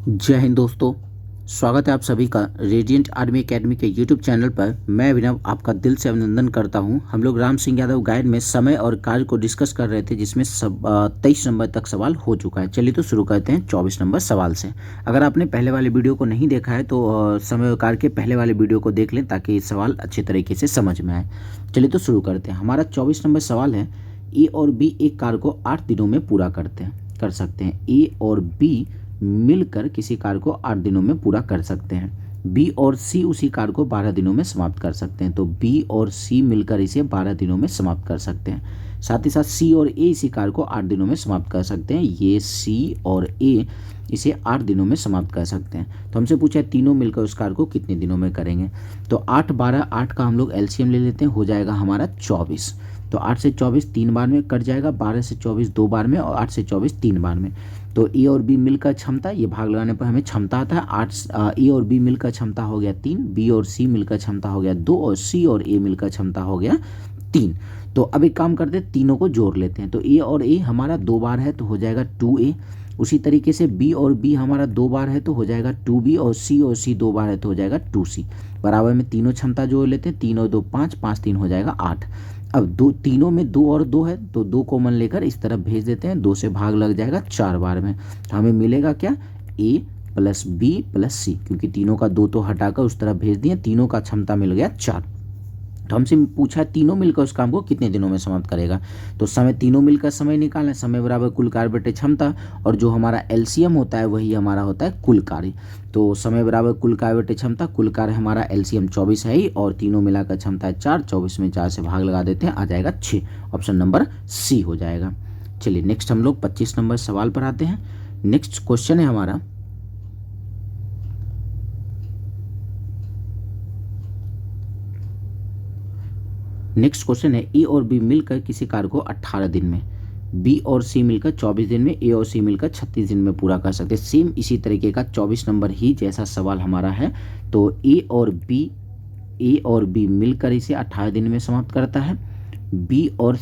जय हिंद दोस्तों, स्वागत है आप सभी का रेडिएंट आर्मी एकेडमी के यूट्यूब चैनल पर। मैं अभिनव आपका दिल से अभिनंदन करता हूं। हम लोग राम सिंह यादव गाइड में समय और कार्य को डिस्कस कर रहे थे, जिसमें 23 नंबर तक सवाल हो चुका है। चलिए तो शुरू करते हैं 24 नंबर सवाल से। अगर आपने पहले वाले वीडियो को नहीं देखा है तो समय और कार्य के पहले वाले वीडियो को देख लें, ताकि ये सवाल अच्छे तरीके से समझ में आए। चलिए तो शुरू करते हैं। हमारा 24 नंबर सवाल है, ए और बी एक कार्य को 8 दिनों में पूरा कर सकते हैं। ए और बी मिलकर किसी कार्य को 8 दिनों में पूरा कर सकते हैं। बी और सी उसी कार्य को 12 दिनों में समाप्त कर सकते हैं। तो बी और सी मिलकर इसे 12 दिनों में समाप्त कर सकते हैं। साथ ही साथ सी और ए इसी कार्य को 8 दिनों में समाप्त कर सकते हैं। ये सी और ए इसे 8 दिनों में समाप्त कर सकते हैं। तो हमसे पूछा है तीनों मिलकर उस कार्य को कितने दिनों में करेंगे। तो 8 12 8 का हम लोग एलसीएम ले लेते हैं, हो जाएगा हमारा 24। तो 8 से 24 3 बार में कट जाएगा, 12 से 24 2 बार में, और 8 से 24 3 बार में। तो ए और बी मिलकर क्षमता, ये भाग लगाने पर हमें क्षमता आता है 8। ए और बी मिलकर क्षमता हो गया 3, बी और सी मिलकर क्षमता हो गया 2, और सी और ए मिलकर क्षमता हो गया 3। तो अब एक काम करते हैं, तीनों को जोड़ लेते हैं। तो ए और ए हमारा 2 बार है तो हो जाएगा 2A। उसी तरीके से बी और बी हमारा 2 बार है तो हो जाएगा 2B, और सी 2 बार है तो हो जाएगा 2C। बराबर में तीनों क्षमता जोड़ लेते हैं, 3 और 2 5, 5 3 हो जाएगा 8। अब तीनों में 2 और 2 है तो 2 कॉमन लेकर इस तरफ भेज देते हैं, 2 से भाग लग जाएगा 4 बार में। तो हमें मिलेगा क्या, A plus B plus C, क्योंकि तीनों का 2 तो हटाकर उस तरफ भेज दिए, तीनों का क्षमता मिल गया 4। तो हमसे पूछा तीनों मिलकर उस काम को कितने दिनों में समाप्त करेगा। तो समय तीनों मिलकर समय निकालें, समय बराबर कुल कार्य बटे क्षमता, और जो हमारा एलसीएम होता है वही हमारा होता है कुल कार्य। तो समय बराबर कुल कार्य बटे क्षमता, कुल कार्य हमारा एलसीएम 24 है ही, और तीनों मिलाकर क्षमता है 4। 24 में 4 से भाग लगा देते हैं, आ जाएगा 6। ऑप्शन नंबर सी हो जाएगा। चलिए नेक्स्ट हम लोग 25 नंबर सवाल पर आते हैं। नेक्स्ट क्वेश्चन है हमारा, नेक्स्ट क्वेश्चन है, ए और बी मिलकर किसी कार्य को 18 दिन में, बी और सी मिलकर 24 दिन में, ए और सी मिलकर 36 दिन में पूरा कर सकते हैं। सेम इसी तरीके का 24 नंबर ही जैसा सवाल हमारा है। तो ए और बी मिलकर इसे 18 दिन में समाप्त करता है। बी और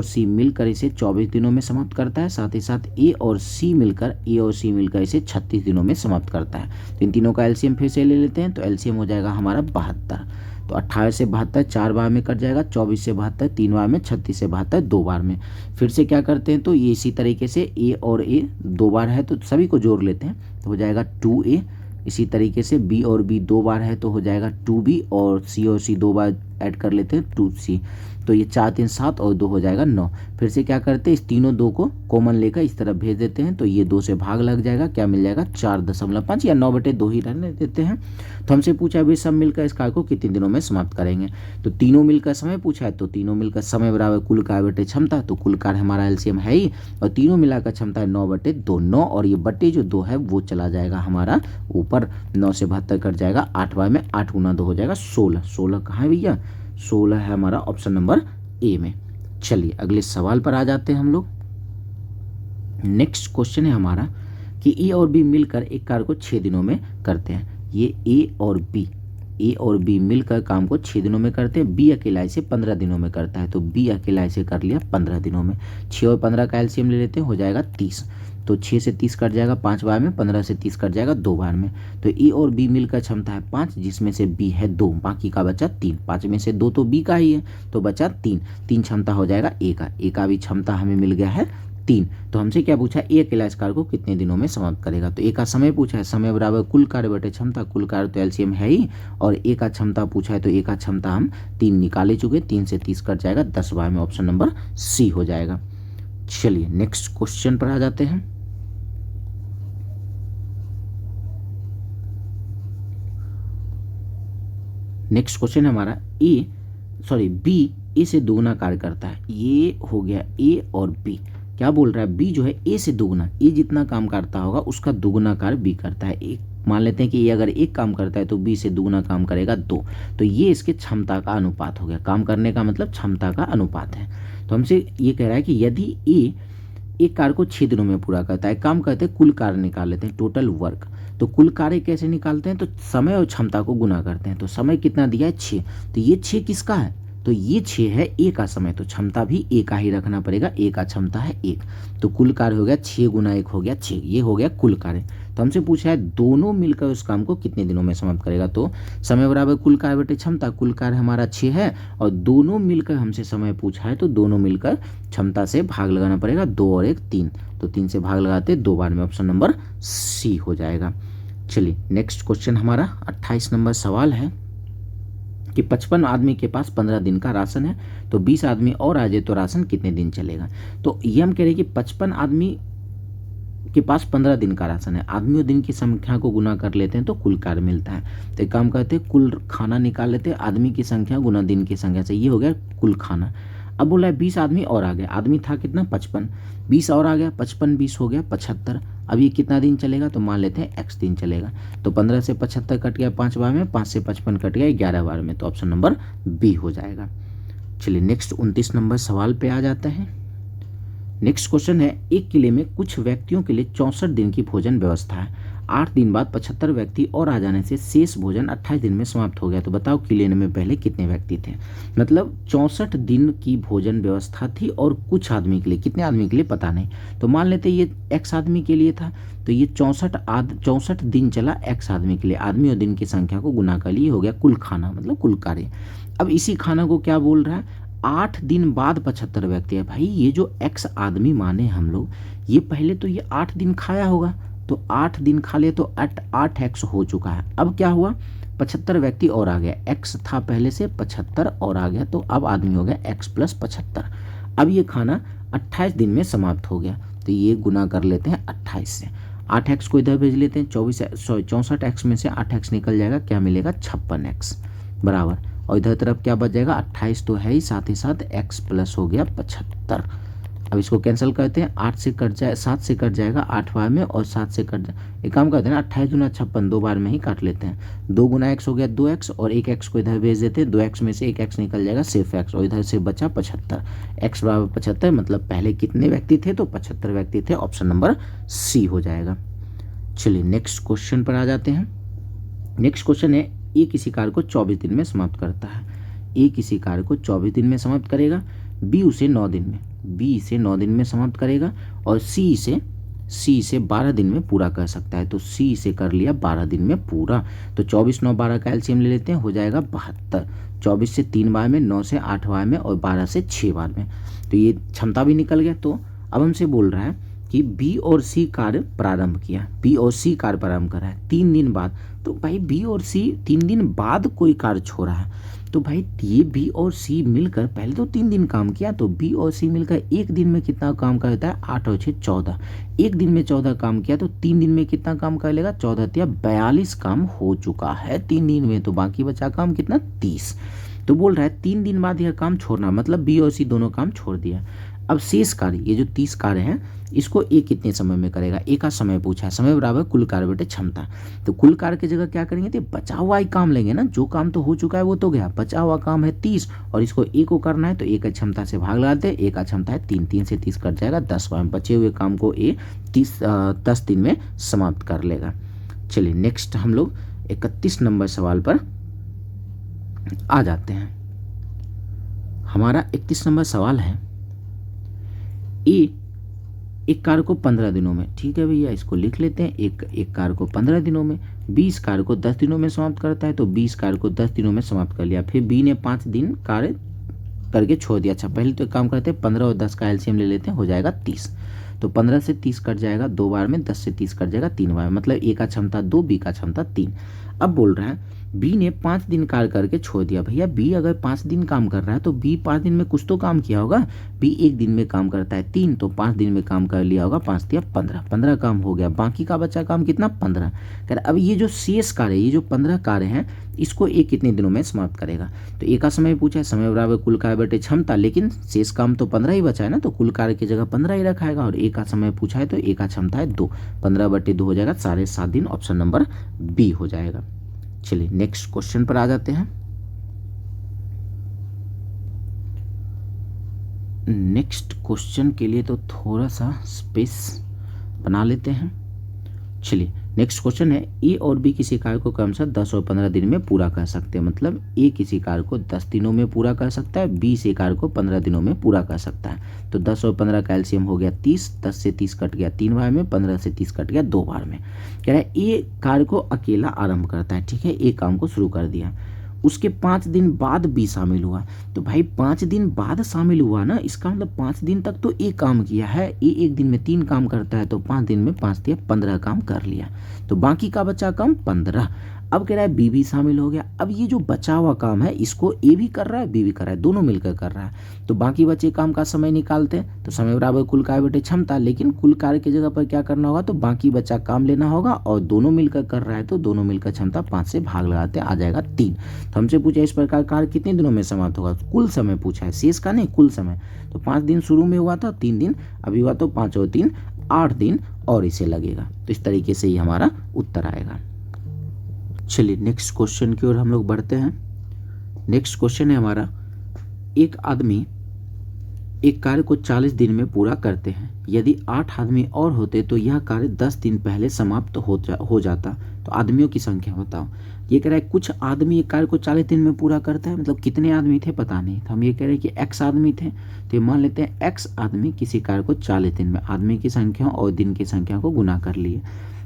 सी मिलकर इसे 24 दिनों में समाप्त करता है। साथ ही साथ ए और सी मिलकर इसे 36 दिनों में समाप्त करता है। तो इन तीनों का एलसीएम फिर से ले लेते हैं। तो एलसीएम हो जाएगा हमारा 72। तो 18 से 72 4 बार में कट जाएगा, 24 से 72 3 बार में, 36 से 72 2 बार में। फिर से क्या करते हैं, तो ये इसी तरीके से ए और ए 2 बार है तो सभी को जोड़ लेते हैं, तो हो जाएगा 2A। इसी तरीके से बी और बी 2 बार है तो हो जाएगा 2B, और सी 2 बार ऐड कर लेते हैं 2C। तो ये 4 3 7 और 2 हो जाएगा 9। फिर से क्या करते हैं, इस तीनों 2 को कॉमन लेकर इस तरफ भेज देते हैं, तो ये 2 से भाग लग जाएगा, क्या मिल जाएगा 4.5 या 9/2 ही रहने देते हैं। तो हमसे पूछा वे सब मिलकर इस कार्य को कितने दिनों में समाप्त करेंगे। तो तीनों मिलकर समय पूछा है, तो तीनों मिलकर समय बराबर कुल कार्य बटे क्षमता, तो कुल कार्य हमारा एलसीएम है ही, और तीनों मिलाकर क्षमता है 9/2। 9 और ये बटे जो 2 है वो चला जाएगा हमारा ऊपर, 9 से 72 कट जाएगा, 8 बार में 8 गुना 2 हो जाएगा 16। 16 कहाँ है भैया, 16 है हमारा ऑप्शन नंबर ए में। चलिए अगले सवाल पर आ जाते हैं हम लोग। नेक्स्ट क्वेश्चन है हमारा कि ए और बी मिलकर एक कार्य को 6 दिनों में करते हैं। ये ए और बी मिलकर काम को 6 दिनों में करते हैं। बी अकेला इसे 15 दिनों में करता है। तो बी अकेला इसे कर लिया 15 दिनों में। 6 और 15 का एलसीएम ले लेते हैं, हो जाएगा 30। तो 6 से 30 कट जाएगा 5 बार में, 15 से 30 कट जाएगा 2 बार में। तो ए और बी मिलकर क्षमता है 5, जिसमें से बी है 2, बाकी का बचा 3। 5 में से 2 तो बी का ही है, तो बचा 3। 3 क्षमता हो जाएगा ए का। ए का भी क्षमता हमें मिल गया है 3। तो हमसे क्या पूछा, ए अकेला इस कार्य को कितने दिनों में समाप्त करेगा। तो ए का समय पूछा है, समय बराबर कुल कार्य बटे क्षमता, कुल कार्य तो एलसीएम है ही, और ए का क्षमता पूछा है, तो ए का क्षमता हम 3 निकाले चुके। 3 से 30 कट जाएगा 10 बार में, ऑप्शन नंबर सी हो जाएगा। चलिए नेक्स्ट क्वेश्चन पर आ जाते हैं। नेक्स्ट क्वेश्चन है हमारा, बी ए से दोगुना कार्य करता है। ये हो गया ए और बी। क्या बोल रहा है, बी जो है ए से दोगुना, ए जितना काम करता होगा उसका दोगुना कार्य बी करता है। एक मान लेते हैं कि ये अगर एक काम करता है तो बी से दोगुना काम करेगा 2। तो ये इसके क्षमता का अनुपात हो गया। काम करने का मतलब क्षमता का अनुपात है। तो हमसे ये कह रहा है कि यदि ए एक कार्य को 6 दिनों में पूरा करता है, काम करते हैं कुल कार्य निकाल लेते हैं, टोटल वर्क। तो कुल कार्य कैसे निकालते हैं, तो समय और क्षमता को गुना करते हैं। तो समय कितना दिया है 6, तो ये 6 किसका है, तो ये 6 है ए का समय, तो क्षमता भी ए का ही रखना पड़ेगा। ए का क्षमता है 1, तो कुल कार्य हो गया 6 गुना 1 हो गया 6, ये हो गया कुल कार्य। तो हमसे पूछा है दोनों मिलकर उस काम को कितने दिनों में समाप्त करेगा। तो समय बराबर कुल कार्य बटे क्षमता, कुल कार्य हमारा 6 है और दोनों मिलकर हमसे समय पूछा है तो दोनों मिलकर क्षमता से भाग लगाना पड़ेगा, 2 और 1 3, तो 3 से भाग लगाते 2 बार में, ऑप्शन नंबर सी हो जाएगा। चलिए नेक्स्ट क्वेश्चन हमारा 28 नंबर सवाल है कि 55 आदमी के पास 15 दिन का राशन है, तो 20 आदमी और आ जाए तो राशन कितने दिन चलेगा। तो ये हम कह रहे हैं कि 55 आदमी के पास 15 दिन का राशन है, आदमी और दिन की संख्या को गुना कर लेते हैं तो कुल कार्य मिलता है। तो एक काम करते हैं, कुल खाना निकाल लेते हैं, आदमी की संख्या गुना दिन की संख्या से, ये हो गया कुल खाना। अब बोला है 20 आदमी और आ गए, आदमी था कितना 55, 20 और आ गया, 55 20 हो गया 75। अब ये कितना दिन चलेगा, तो मान लेते हैं x दिन चलेगा। तो 15 से 75 कट गया 5 बार में, 5 से 55 कट गया 11 बार में, तो ऑप्शन नंबर बी हो जाएगा। चलिए नेक्स्ट 29 नंबर सवाल पे आ जाते हैं। नेक्स्ट क्वेश्चन है, एक किले में कुछ व्यक्तियों के लिए 64 दिन की भोजन व्यवस्था है, 8 दिन बाद 75 व्यक्ति और आ जाने से शेष भोजन 28 दिन में समाप्त हो गया। तो बताओ किले में पहले कितने व्यक्ति थे। मतलब 64 दिन की भोजन व्यवस्था थी और कुछ आदमी के लिए, कितने आदमी के लिए पता नहीं, तो मान लेते ये x आदमी के लिए था, तो ये 64 दिन चला x आदमी के लिए, आदमी और दिन की संख्या को गुना कर लिए, हो गया कुल खाना, मतलब कुल कार्य। अब इसी खाना को क्या बोल रहा है, 8 दिन बाद 75 व्यक्ति है। भाई ये जो x आदमी माने हम लोग, ये पहले तो ये 8 दिन खाया होगा, तो 8 दिन खा लिए तो 8x हो चुका है। अब क्या हुआ, 75 व्यक्ति और आ गया, x था पहले से 75 और आ गया, तो अब आदमी हो गया x प्लस 75। अब ये खाना 28 दिन में समाप्त हो गया, तो ये गुना कर लेते हैं 28 से, 8x को इधर भेज लेते हैं, 64x में से 8x निकल जाएगा, क्या मिलेगा 56x बराबर, और इधर तरफ क्या बच जाएगा 28 तो है ही, साथ x प्लस हो गया 75। अब इसको कैंसिल करते हैं, 8 से कट जाए 7 से कट जाएगा 8 बार में, और 7 से कट जाए, एक काम करते हैं ना 28 दूना 56 2 बार में ही काट लेते हैं, 2 गुना x हो गया 2x, और 1x को इधर भेज देते हैं, 2x में से 1x निकल जाएगा सिर्फ x, और इधर से बचा 75, x बराबर 75, मतलब पहले कितने व्यक्ति थे, तो 75 व्यक्ति थे, ऑप्शन नंबर सी हो जाएगा। चलिए नेक्स्ट क्वेश्चन पर आ जाते हैं। नेक्स्ट क्वेश्चन है, ए किसी कार्य को 24 दिन में समाप्त करता है, ए किसी कार्य को 24 दिन में समाप्त करेगा, बी उसे 9 दिन में, बी इसे 9 दिन में समाप्त करेगा, और सी इसे 12 दिन में पूरा कर सकता है। तो सी इसे कर लिया 12 दिन में पूरा, तो 24 9 12 का एलसीएम ले लेते हैं, हो जाएगा 72, 24 से 3 बार में, 9 से 8 बार में, और 12 से 6 बार में, तो ये क्षमता भी निकल गया। तो अब हमसे बोल रहा है कि बी और सी कार्य प्रारंभ किया, बी और सी कार्य प्रारंभ करा है 3 दिन बाद, तो भाई बी और सी 3 दिन बाद कोई कार्य छोड़ा है, तो भाई ये बी और सी मिलकर पहले तो 3 दिन काम किया, तो बी और सी मिलकर एक दिन में कितना काम करता है, 8 और 6 14, एक दिन में 14 काम किया, तो 3 दिन में कितना काम कर लेगा, 14 या 42 काम हो चुका है 3 दिन में, तो बाकी बचा काम कितना 30। तो बोल रहा है 3 दिन बाद यह काम छोड़ना, मतलब बी और सी दोनों काम छोड़ दिया। अब शेष कार्य, ये जो 30 कार्य हैं, इसको ए कितने समय में करेगा, ए का समय पूछा है, समय बराबर कुल कार्य बटे क्षमता, तो कुल कार्य की जगह क्या करेंगे, तो बचा हुआ ही काम लेंगे ना, जो काम तो हो चुका है वो तो गया, बचा हुआ काम है 30 और इसको ए को करना है, तो ए का क्षमता से भाग लगाते हैं, ए का क्षमता है 3, 3 से 30 कट जाएगा 10 बार में, बचे हुए काम को ए 10 दिन में समाप्त कर लेगा। चलिए नेक्स्ट हम लोग 31 नंबर सवाल पर आ जाते हैं। हमारा 31 नंबर सवाल है, ए एक कार्य को 15 दिनों में, ठीक है भैया इसको लिख लेते हैं, एक कार्य को 15 दिनों में, 20 कार्य को 10 दिनों में समाप्त करता है, तो 20 कार्य को 10 दिनों में समाप्त कर लिया, फिर बी ने 5 दिन कार्य करके छोड़ दिया। अच्छा पहले तो एक काम करते हैं, 15 और 10 का एलसीएम ले लेते हैं, हो जाएगा 30, तो 15 से 30 कट जाएगा 2 बार में, 10 से 30 कट जाएगा 3 बार, मतलब ए का क्षमता 2, बी का क्षमता 3। अब बोल रहा है बी ने 5 दिन कार्य करके छोड़ दिया। भैया बी अगर 5 दिन काम कर रहा है तो बी 5 दिन में कुछ तो काम किया होगा, बी एक दिन में काम करता है 3, तो 5 दिन में काम कर लिया होगा, 5 दिया 15, 15 काम हो गया, बाकी का बचा काम कितना 15। कह अब ये जो शेष कार्य, ये जो 15 कार्य हैं, इसको ए कितने दिनों में समाप्त करेगा, तो ए का समय पूछा है, समय बराबर कुल कार्य बटे क्षमता, लेकिन शेष काम तो 15 ही बचा है ना, तो कुल कार्य की जगह 15 ही रखाएगा, और ए का समय पूछा है तो ए का क्षमता है 2, 15 बटे 2 हो जाएगा 7.5 दिन, ऑप्शन नंबर बी हो जाएगा। चलिए नेक्स्ट क्वेश्चन पर आ जाते हैं। नेक्स्ट क्वेश्चन के लिए तो थोड़ा सा स्पेस बना लेते हैं। चलिए नेक्स्ट क्वेश्चन है ए और बी किसी कार्य को क्रमशः 10 और 15 दिन में पूरा कर सकते हैं। मतलब ए किसी कार्य को 10 दिनों में पूरा कर सकता है, बी इसी कार्य को 15 दिनों में पूरा कर सकता है। तो 10 और 15 का एलसीएम हो गया 30, 10 से 30 कट गया 3 बार में, 15 से 30 कट गया 2 बार में। कह रहा है ए कार्य को अकेला आरंभ करता है, ठीक है, ए काम को शुरू कर दिया, उसके 5 दिन बाद बी शामिल हुआ। तो भाई 5 दिन बाद शामिल हुआ ना, इसका मतलब 5 दिन तक तो ए काम किया है। ए एक दिन में 3 काम करता है, तो 5 दिन में 5 दिया 15 काम कर लिया, तो बाकी का बचा काम 15। अब कह रहा है बी भी शामिल हो गया। अब ये जो बचा हुआ काम है इसको ए भी कर रहा है, बी भी कर रहा है, दोनों मिलकर कर रहा है। तो बाकी बचे काम का समय निकालते हैं, तो समय बराबर कुल कार्य बटे क्षमता, लेकिन कुल कार्य की जगह पर क्या करना होगा, तो बाकी बचा काम लेना होगा, और दोनों मिलकर कर रहा है तो दोनों मिलकर क्षमता 5 से भाग लगाते आ जाएगा 3। तो हमसे पूछा इस प्रकार कार्य कितने दिनों में समाप्त होगा, कुल समय पूछा है, शेष का नहीं, कुल समय। तो 5 दिन शुरू में हुआ था, 3 दिन अभी हुआ, तो 5 और 3 8 दिन और इसे लगेगा। तो इस तरीके से ही हमारा उत्तर आएगा। चलिए नेक्स्ट क्वेश्चन की ओर हम लोग बढ़ते हैं। नेक्स्ट क्वेश्चन है हमारा, एक आदमी एक कार्य को 40 दिन में पूरा करते हैं, यदि 8 आदमी और होते तो यह कार्य 10 दिन पहले समाप्त हो जाता, तो आदमियों की संख्या बताओ। ये कह रहा है कुछ आदमी एक कार्य को 40 दिन में पूरा करता है, मतलब कितने आदमी थे पता नहीं, तो हम ये कह रहे हैं कि x आदमी थे, तो ये मान लेते हैं x आदमी किसी कार्य को 40 दिन में, आदमी की संख्या और दिन की संख्या को गुना कर लिए।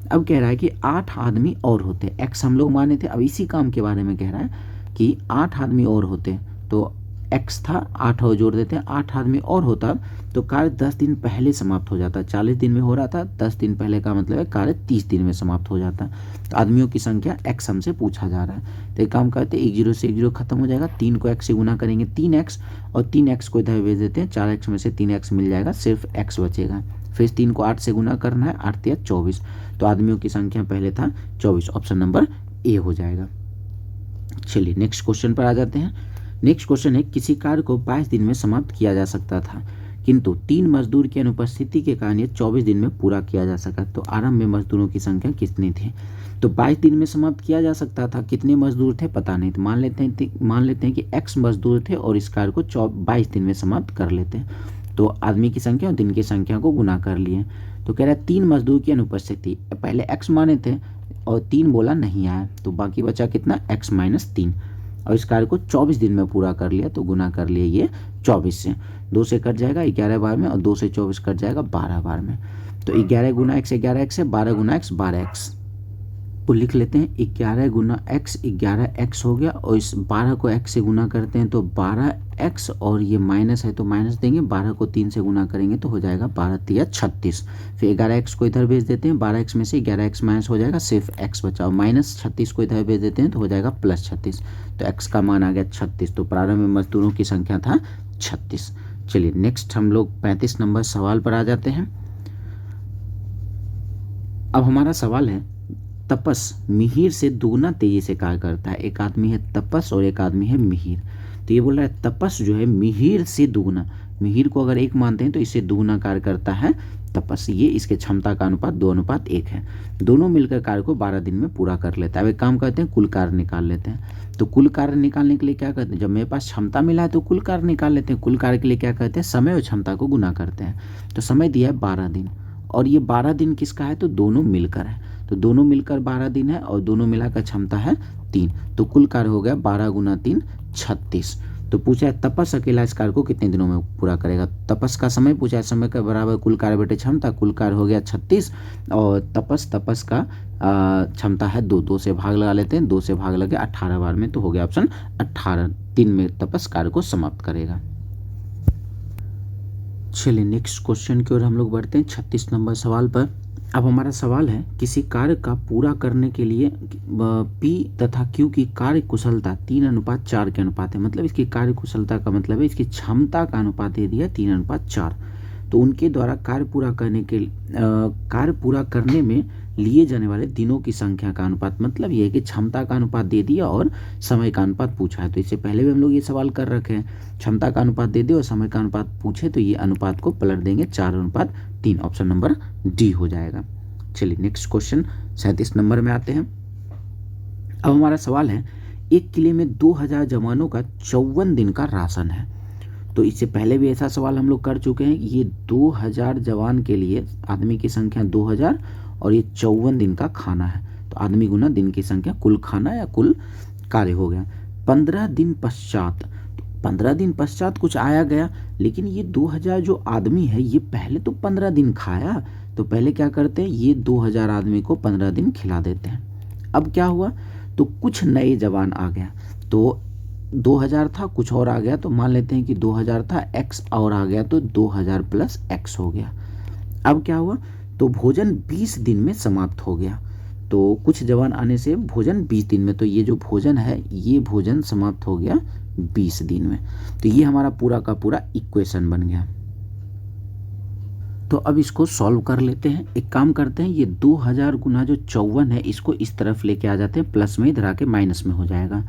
अब कह रहा है कि 8 आदमी और होते, x हम लोग माने थे, अब इसी काम के बारे में कह रहा है कि 8 आदमी और होते, तो x था 8 और जोड़ देते हैं, 8 आदमी और होता तो कार्य 10 दिन पहले समाप्त हो जाता। 40 दिन में हो रहा था, 10 दिन पहले का मतलब है कार्य 30 दिन में समाप्त हो जाता। तो आदमियों की संख्या x हमसे पूछा जा रहा है, तो एक काम करते हैं 1 0 से 1 0 खत्म हो जाएगा, 3 को x से गुना करेंगे 3x, और 3x को इधर भेज देते हैं, 4x में से 3x मिल जाएगा, सिर्फ x बचेगा। फिर 3 को 8 से गुना करना है, 8 या 24, तो आदमियों की संख्या पहले था 24, ऑप्शन नंबर ए हो जाएगा। चलिए नेक्स्ट क्वेश्चन पर आ जाते हैं। नेक्स्ट क्वेश्चन है, किसी कार्य को 22 दिन में समाप्त किया जा सकता था, किंतु 3 मजदूर की अनुपस्थिति के कारण ये 24 दिन में पूरा किया जा सका, तो आरंभ में मजदूरों की संख्या कितनी थी। तो 22 दिन में समाप्त किया जा सकता था, कितने मजदूर थे पता नहीं, तो मान लेते हैं कि x मजदूर थे और इस कार्य को 22 दिन में समाप्त कर लेते हैं। तो आदमी की संख्या और दिन की संख्या को गुना कर लिए, तो कह रहा है 3 मजदूर की अनुपस्थिति, पहले x माने थे और 3 बोला नहीं आया, तो बाकी बचा कितना x - 3, और इस कार्य को 24 दिन में पूरा कर लिया, तो गुना कर लिए ये 24 से, 2 से कट जाएगा 11 बार में, और 2 से 24 कट जाएगा 12 बार में, तो 11 गुना x 11x है, 12 गुना x 12x, तो लिख लेते हैं 11 गुना x 11x हो गया, और इस 12 को x से गुना करते हैं तो 12x, और ये माइनस है तो माइनस देंगे, 12 को 3 से गुना करेंगे तो हो जाएगा 12 तिया 36, फिर 11x को इधर भेज देते हैं, 12x में से 11x माइनस हो जाएगा, सिर्फ x बचा, माइनस 36 को इधर भेज देते हैं तो हो जाएगा प्लस 36, तो x का मान आ गया 36, तो प्रारंभ में मजदूरों की संख्या था 36। चलिए नेक्स्ट हम लोग 35 नंबर सवाल पर आ जाते हैं। अब हमारा सवाल है, तपस मिहिर से दोगुना तेजी से कार्य करता है। एक आदमी है तपस और एक आदमी है मिहिर, तो ये बोल रहा है तपस जो है मिहिर से दोगुना, मिहिर को अगर 1 मानते हैं तो इससे दोगुना कार्य करता है तपस, ये इसके क्षमता का अनुपात 2:1 है। दोनों मिलकर कार्य को 12 दिन में पूरा कर लेता है। अब एक काम करते हैं कुल कार्य निकाल लेते हैं, तो कुल कार्य निकालने के लिए क्या करते हैं, जब मेरे पास क्षमता मिला है तो कुल कार्य निकाल लेते हैं। कुल कार्य के लिए क्या करते हैं, समय और क्षमता को गुना करते हैं, तो समय दिया है 12 दिन, और ये 12 दिन किसका है, तो दोनों मिलकर है, तो दोनों मिलकर 12 दिन है, और दोनों मिलाकर क्षमता है 3, तो कुल कार्य हो गया 12 गुना 3 36। तो पूछा है तपस अकेला इस कार्य को कितने दिनों में पूरा करेगा। तपस का समय पूछा है, समय के बराबर कुल कार्य बटे क्षमता, कुल कार्य हो गया 36, और तपस का क्षमता है 2 से भाग लगा लेते हैं, 2 से भाग लगे 18 बार में, तो हो गया ऑप्शन 18 दिन में तपस कार्य को समाप्त करेगा। चलिए नेक्स्ट क्वेश्चन की ओर हम लोग बढ़ते हैं 36 नंबर सवाल पर। अब हमारा सवाल है, किसी कार्य का पूरा करने के लिए P तथा Q की कार्य कुशलता 3:4 के अनुपात है, मतलब इसकी कार्य कुशलता का मतलब है इसकी क्षमता का अनुपात दे दिया 3:4, तो उनके द्वारा कार्य पूरा करने में लिए जाने वाले दिनों की संख्या का अनुपात, मतलब ये है कि क्षमता का अनुपात दे दिया और समय का अनुपात पूछा है। तो इससे पहले भी हम लोग ये सवाल कर रखे हैं, क्षमता का अनुपात दे दिया और समय का अनुपात पूछे, तो ये अनुपात को पलट देंगे 4:3, ऑप्शन नंबर डी हो जाएगा। चलिए नेक्स्ट क्वेश्चन 37 नंबर में आते हैं। अब हमारा सवाल है, एक किले में 2000 जवानों का 54 दिन का राशन है। तो इससे पहले भी ऐसा सवाल हम लोग कर चुके हैं। ये 2000 जवान के लिए आदमी की संख्या 2000 और ये 54 दिन का खाना है। तो आदमी गुना दिन की संख्या कुल खाना या कुल कार्य हो गया। 15 दिन पश्चात, 15 दिन पश्चात कुछ आया गया, लेकिन ये 2000 जो आदमी है ये पहले तो 15 दिन खाया, तो पहले क्या करते हैं, ये 2000 आदमी को 15 दिन खिला देते हैं। अब क्या हुआ, तो कुछ नए जवान आ गया, तो 2000 था कुछ और आ गया, तो मान लेते हैं कि 2000 था, x और आ गया, तो 2000 प्लस x हो गया। अब क्या हुआ, तो भोजन 20 दिन में समाप्त हो गया। तो कुछ जवान आने से भोजन 20 दिन में, तो ये जो भोजन है ये भोजन समाप्त हो गया 20 दिन में। तो ये हमारा पूरा का पूरा इक्वेशन बन गया। तो अब इसको सॉल्व कर लेते हैं। एक काम करते हैं, ये 2000 गुना जो 54 है इसको इस तरफ लेके आ जाते हैं, प्लस में इधर आके माइनस में हो जाएगा।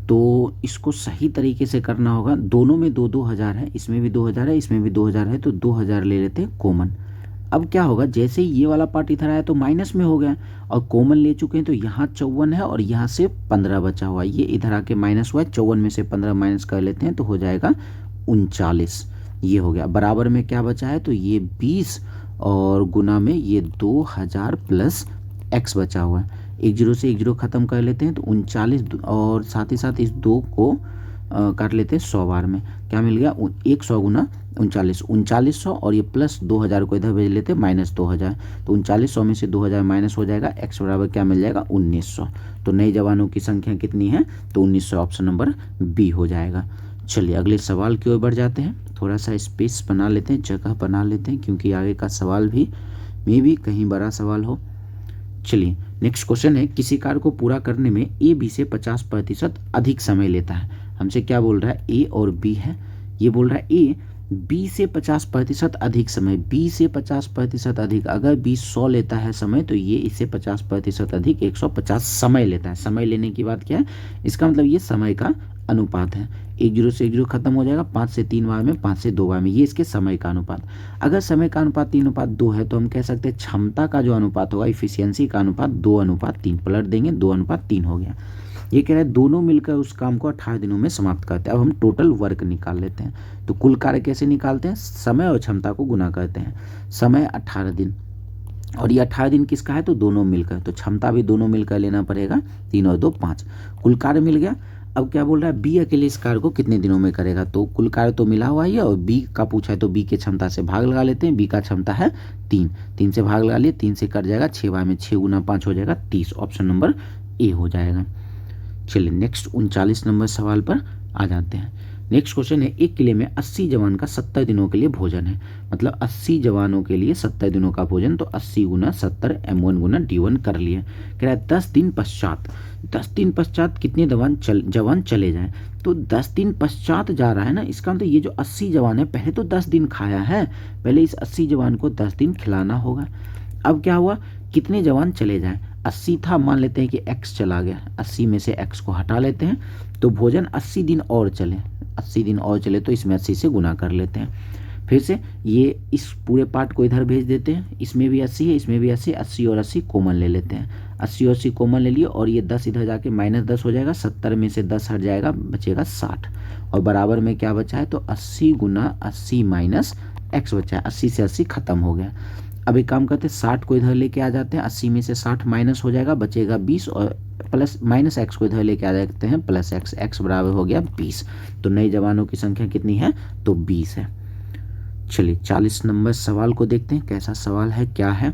तो इसको सही तरीके से करना होगा, दोनों में 2000 है, इसमें भी 2000 है, इसमें भी 2000 है, तो 2000 ले लेते हैं कॉमन। अब क्या होगा, जैसे ही ये वाला पार्ट इधर आया तो माइनस में हो गया, और कॉमन ले चुके हैं, तो यहाँ 54 है और यहाँ से 15 बचा हुआ, ये इधर आके माइनस हुआ है, 54 में से 15 माइनस कर लेते हैं तो हो जाएगा 39। ये हो गया, बराबर में क्या बचा है, तो ये 20 और गुना में ये 2000 प्लस x बचा हुआ है। एक जीरो से एक जीरो खत्म कर लेते हैं, तो 39 और साथ ही साथ इस 2 को काट लेते हैं 100 बार में, क्या मिल गया, 100 गुना 39, 3900, और ये प्लस 2000 को इधर भेज लेते हैं माइनस 2000, तो 3900 में से 2000 माइनस हो जाएगा, x बराबर क्या मिल जाएगा, 1900। तो नए जवानों की संख्या कितनी है, तो 1900, ऑप्शन नंबर बी हो जाएगा। चलिए अगले सवाल की ओर बढ़ जाते हैं, थोड़ा सा स्पेस बना लेते हैं, जगह बना लेते हैं, क्योंकि आगे का सवाल भी मे भी कहीं बड़ा सवाल हो। चलिए नेक्स्ट क्वेश्चन है, किसी कार्य को पूरा करने में ए बी से 50% अधिक समय लेता है। हमसे क्या बोल रहा है, ए और बी है, ये बोल रहा है ए बी से 50% अधिक समय, बी से 50% अधिक, अगर बी 100 लेता है समय तो ये इससे 50% अधिक 150 समय लेता है। समय लेने की बात क्या है, इसका मतलब ये समय का अनुपात है। एक जीरो से एक जीरो खत्म हो जाएगा, 5 से 3 बार में, 5 से 2 बार में, ये इसके समय का अनुपात। अगर समय का अनुपात 3:2 है तो हम कह सकते हैं क्षमता का जो अनुपात होगा, इफिशियंसी का अनुपात 2:3, पलट देंगे 2:3 हो गया। ये कह रहा है दोनों मिलकर उस काम को 18 दिनों में समाप्त करते हैं। अब हम टोटल वर्क निकाल लेते हैं, तो कुल कार्य कैसे निकालते हैं, समय और क्षमता को गुना करते हैं। समय 18 दिन और ये 18 दिन किसका है, तो दोनों मिलकर, तो क्षमता भी दोनों मिलकर लेना पड़ेगा, 3 और 2 5, कुल कार्य मिल गया। अब क्या बोल रहा है, बी अकेले इस कार्य को कितने दिनों में करेगा, तो कुल कार्य तो मिला हुआ ही है और बी का पूछा है, तो बी के क्षमता से भाग लगा लेते हैं। बी का क्षमता है 3 से भाग लगा लिए, 3 से कट जाएगा, 6 बार में 6 गुना 5 हो जाएगा 30, ऑप्शन नंबर ए हो जाएगा। चलिए नेक्स्ट 39 नंबर सवाल पर आ जाते हैं। नेक्स्ट क्वेश्चन है, एक किले में 80 जवान का 70 दिनों के लिए भोजन है, मतलब 80 जवानों के लिए 70 दिनों का भोजन, तो 80 गुना 70 m1 गुना d1 कर लिए। कह रहा है 10 दिन पश्चात कितने जवान चले जाएं, तो 10 दिन पश्चात जा रहा है ना, इसका मतलब ये जो 80 जवान है पहले तो 10 दिन खाया है, पहले इस 80 जवान को 10 दिन खिलाना होगा। अब क्या हुआ, कितने जवान चले जाएं, 80 था, मान लेते हैं कि x चला गया, 80 में से x को हटा लेते हैं, तो भोजन 80 दिन और चले, 80 दिन और चले, तो इसमें 80 से गुना कर लेते हैं। फिर से ये इस पूरे पार्ट को इधर भेज देते हैं, इसमें भी 80 है, इसमें भी 80, 80 और 80 कॉमन ले लेते हैं, 80 और 80 कॉमन ले लिए, और ये 10 इधर जाके -10 हो जाएगा, 70 में से 10 हट जाएगा, बचेगा 60, और बराबर में क्या बचा है, तो 80 गुना 80 माइनस x बचा है, 80 से 80 खत्म हो गया। अब एक काम करते हैं, 60 को इधर लेके आ जाते हैं, 80 में से 60 माइनस हो जाएगा, बचेगा 20, और प्लस माइनस x को इधर लेके आ जाते हैं, प्लस x बराबर हो गया 20। तो नए जवानों की संख्या कितनी है, तो 20 है। चलिए 40 नंबर सवाल को देखते हैं, कैसा सवाल है, क्या है।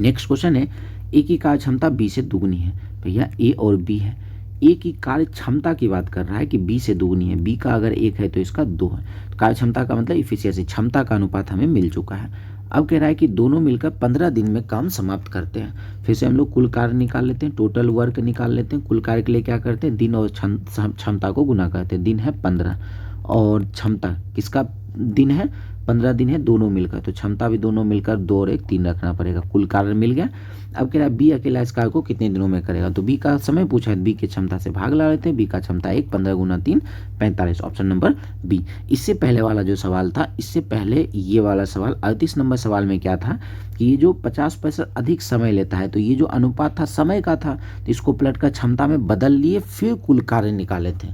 नेक्स्ट क्वेश्चन है, ए की कार्य क्षमता बी से दुगनी है। भैया ए और बी है, ए की कार्य क्षमता की बात कर रहा है कि बी से दुगनी है, बी का अगर 1 है तो इसका 2 है। कार्य क्षमता का मतलब इफिशियंसी, क्षमता का अनुपात हमें मिल चुका है। अब कह रहा है कि दोनों मिलकर 15 दिन में काम समाप्त करते हैं। फिर से हम लोग कुल कार्य निकाल लेते हैं, टोटल वर्क निकाल लेते हैं। कुल कार्य के लिए क्या करते हैं, दिन और क्षमता को गुना करते हैं। दिन है 15 और क्षमता किसका दिन है, 15 दिन है, दोनों मिलकर, तो क्षमता भी दोनों मिलकर 2 और 1 3 रखना पड़ेगा। कुल कार्य मिल गया। अब कह रहा है बी अकेला इस कार्य को कितने दिनों में करेगा, तो बी का समय पूछा है, बी की क्षमता से भाग लगा लेते हैं। बी का क्षमता 1, 15 गुना 3 45, ऑप्शन नंबर बी। इससे पहले वाला जो सवाल था, इससे पहले ये वाला सवाल 38 नंबर सवाल में क्या था कि ये जो 50% अधिक समय लेता है, तो ये जो अनुपात था समय का था, तो इसको पलट कर क्षमता में बदल लिए फिर कुल कार्य निकाले थे।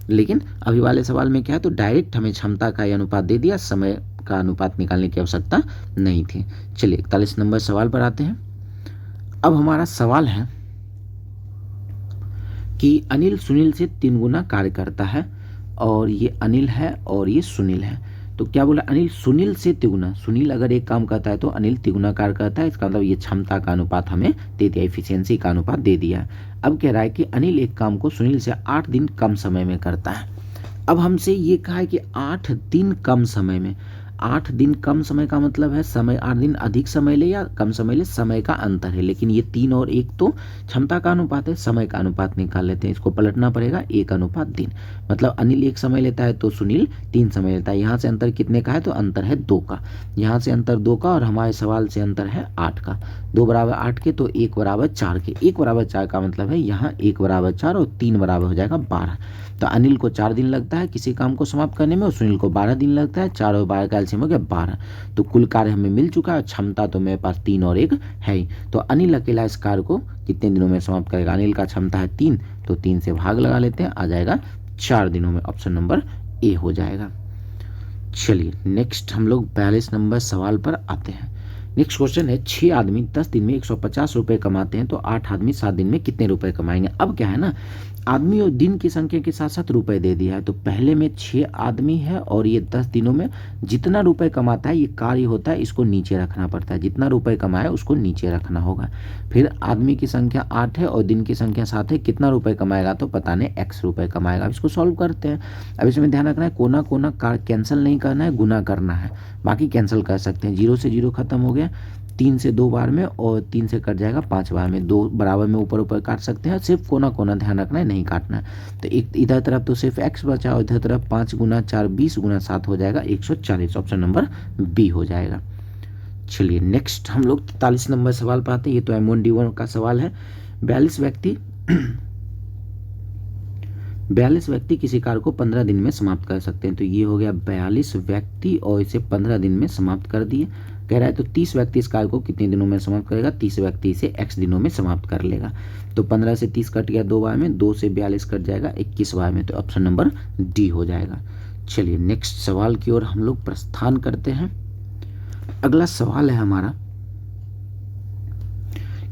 लेकिन अभी वाले सवाल में क्या है, तो डायरेक्ट हमें क्षमता का ये अनुपात दे दिया, समय का अनुपात निकालने की आवश्यकता नहीं थी। चलिए 41 नंबर सवाल पर आते हैं। अब हमारा सवाल है कि अनिल सुनील से 3 गुना कार्य करता है, और ये अनिल है और ये सुनील है। तो क्या बोला, अनिल सुनील से तिगुना, सुनील अगर एक काम करता है तो अनिल तिगुना कार्य करता है, इसका मतलब ये क्षमता का अनुपात हमें दे दिया, एफिशिएंसी का अनुपात दे दिया। अब कह रहा है कि अनिल एक काम को सुनील से 8 दिन कम समय में करता है। अब हमसे ये कहा है कि 8 दिन कम समय में, 8 दिन कम समय का मतलब है समय 8 दिन अधिक समय ले या कम समय ले, समय का अंतर है। लेकिन ये 3 और 1 तो क्षमता का अनुपात है, समय का अनुपात निकाल लेते हैं, इसको पलटना पड़ेगा 1 अनुपात दिन। मतलब अनिल 1 समय लेता है तो सुनील 3 समय लेता है। यहाँ से अंतर कितने का है, तो अंतर है 2 का, यहाँ से अंतर 2 का, और हमारे सवाल से अंतर है 8 का। 2 बराबर 8 के तो 1 बराबर 4 के, 1 बराबर 4 का मतलब है यहाँ 1 बराबर 4 और 3 बराबर हो जाएगा 12। तो अनिल को 4 दिन लगता है किसी काम को समाप्त करने में, और सुनील को 12 दिन लगता है। 4 और 12 का एलसीएम हो गया 12। तो कुल कार्य हमें मिल चुका है, क्षमता तो मेरे पास 3 और 1 है ही। तो अनिल अकेला इस कार्य को कितने दिनों में समाप्त करेगा, अनिल का क्षमता है 3, तो 3 से भाग लगा लेते हैं, आ जाएगा 4 दिनों में। ऑप्शन नंबर ए हो जाएगा। चलिए नेक्स्ट हम लोग 42 नंबर सवाल पर आते हैं। नेक्स्ट क्वेश्चन है, 6 आदमी 10 दिन में 150 रुपए कमाते हैं, तो 8 आदमी 7 दिन में कितने रुपए कमाएंगे। अब क्या है ना, आदमी और दिन की संख्या के साथ साथ रुपए दे दिया है। तो पहले में 6 आदमी है और ये 10 दिनों में जितना रुपए कमाता है, ये कार्य होता है, इसको नीचे रखना पड़ता है, जितना रुपए कमाए उसको नीचे रखना होगा। फिर आदमी की संख्या 8 है और दिन की संख्या 7 है, कितना रुपए कमाएगा, तो पता नहीं x रुपए कमाएगा। अब इसको सॉल्व करते हैं। अब इसमें ध्यान रखना है, कोना कोना कैंसिल नहीं करना है, गुना करना है, बाकी कैंसिल कर सकते हैं। 0 से 0 खत्म हो गया, 3 से 2 बार में, और 3 से कट जाएगा 5 बार में। 2 बराबर में ऊपर ऊपर काट सकते हैं, सिर्फ कोना कोना ध्यान रखना है, नहीं काटना है। तो एक इधर तरफ तो सिर्फ x बचा, और इधर तरफ 5 गुना 4 20 गुना 7 हो जाएगा 140। ऑप्शन नंबर बी हो जाएगा। चलिए नेक्स्ट हम लोग 43 नंबर सवाल पर आते हैं। ये तो M1D1 का सवाल है। 42 व्यक्ति किसी कार्य को 15 दिन में समाप्त कर सकते हैं। तो ये हो गया 42 व्यक्ति, और इसे 15 दिन में समाप्त कर दिए। कह रहा है तो 30 व्यक्ति इस कार्य को कितने दिनों में समाप्त करेगा, 30 व्यक्ति इसे x दिनों में समाप्त कर लेगा। तो 15 से 30 कट गया 2 बार में, 2 से 42 कट जाएगा 21 बार में। तो ऑप्शन नंबर डी हो जाएगा। चलिए नेक्स्ट सवाल की ओर हम लोग प्रस्थान करते हैं। अगला सवाल है हमारा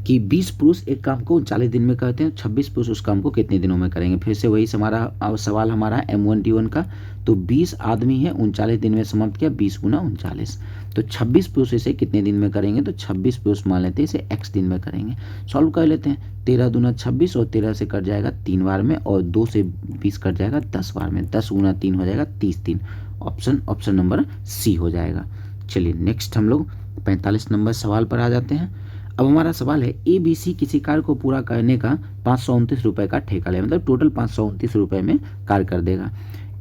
कि 20 पुरुष एक काम को 39 दिन में करते हैं, 26 पुरुष उस काम को कितने दिनों में करेंगे। फिर से वही सवाल हमारा M1D1 का। तो 20 आदमी है, 39 दिन में समाप्त किया, 20 गुना 39। तो 26 पुरुष इसे कितने दिन में करेंगे, तो 26 पुरुष मान लेते हैं इसे x दिन में करेंगे। सॉल्व कर लेते हैं। 13 दूना 26, और 13 से कट जाएगा 3 बार में, और 2 से 20 कट जाएगा 10 बार में। 10 गुना 3 हो जाएगा 30 दिन। ऑप्शन नंबर सी हो जाएगा। चलिए नेक्स्ट हम लोग 45 नंबर सवाल पर आ जाते हैं। अब हमारा सवाल है, ABC किसी कार्य को पूरा करने का 529 रुपए का ठेका ले, मतलब टोटल 529 रुपए में कार्य कर देगा।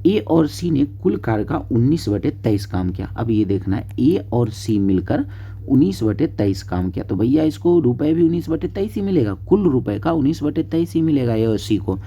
A और C ने कुल कार्य का 19/23 काम किया। अब ये देखना है, A और C मिलकर 19/23 काम किया, तो भैया इसको रुपए भी 19/23 ही मिलेगा, कुल रुपए का 19/23 ही मिलेगा A और C को।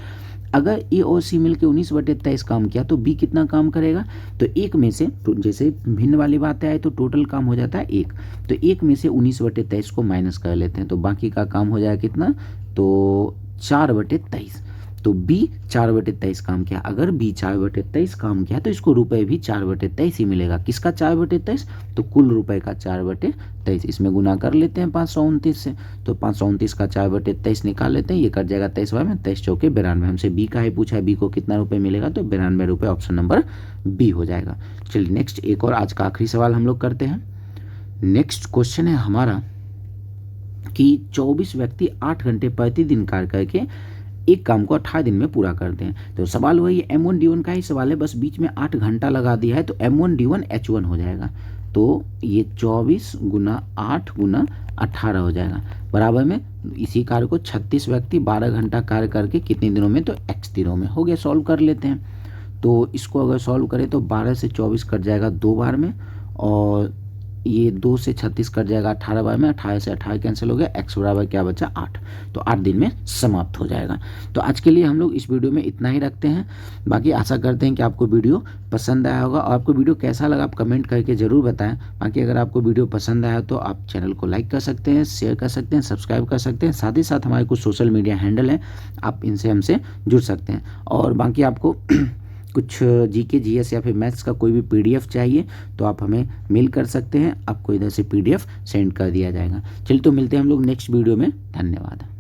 अगर A और C मिलकर 19/23 काम किया, तो B कितना काम करेगा, तो एक में से, तो जैसे भिन्न वाली बातें आए तो टोटल काम हो जाता है 1, तो 1 में से 19/23 को माइनस कर लेते हैं, तो बाकी का काम हो जाएगा कितना, तो 4/23। तो B 4/23 काम किया। अगर B 4/23 काम किया तो इसको रुपए भी 4/23 ही मिलेगा। किसका 4/23, तो कुल रुपए का 4/23। इसमें गुना कर लेते हैं 529 से, तो 529 का 4/23 निकाल लेते हैं, ये कट जाएगा 23 बार में, 23 चौके 92। हमसे B का ही पूछा है, B को कितना रुपए मिलेगा, तो 92 रुपये। ऑप्शन नंबर बी हो जाएगा। चलिए नेक्स्ट एक और आज का आखिरी सवाल हम लोग करते हैं। नेक्स्ट क्वेश्चन है हमारा कि 24 व्यक्ति 8 घंटे प्रतिदिन कार्य करके एक काम को 18 दिन में पूरा करते हैं। तो सवाल वही M1D1 का ही सवाल है, बस बीच में 8 घंटा लगा दिया है, तो M1D1 H1 हो जाएगा। तो ये 24 गुना 8 गुना 18 हो जाएगा, बराबर में इसी कार्य को 36 व्यक्ति 12 घंटा कार्य करके कितने दिनों में, तो x दिनों में हो गया। सॉल्व कर लेते हैं। तो इसको अगर सॉल्व करें तो 12 से 24 कट जाएगा 2 बार में, और ये 2 से 36 कट जाएगा 18 बार में, 18 से 18 कैंसिल हो गया, x बराबर क्या बचा 8। तो 8 दिन में समाप्त हो जाएगा। तो आज के लिए हम लोग इस वीडियो में इतना ही रखते हैं। बाकी आशा करते हैं कि आपको वीडियो पसंद आया होगा, और आपको वीडियो कैसा लगा आप कमेंट करके ज़रूर बताएं। बाकी अगर आपको वीडियो पसंद आया तो आप चैनल को लाइक कर सकते हैं, शेयर कर सकते हैं, सब्सक्राइब कर सकते हैं। साथ ही साथ हमारे कुछ सोशल मीडिया हैंडल हैं, आप इनसे हमसे जुड़ सकते हैं। और बाकी आपको कुछ जीके जीएस या फिर मैथ्स का कोई भी पीडीएफ चाहिए तो आप हमें मेल कर सकते हैं, आपको इधर से पीडीएफ सेंड कर दिया जाएगा। चलिए तो मिलते हैं हम लोग नेक्स्ट वीडियो में। धन्यवाद।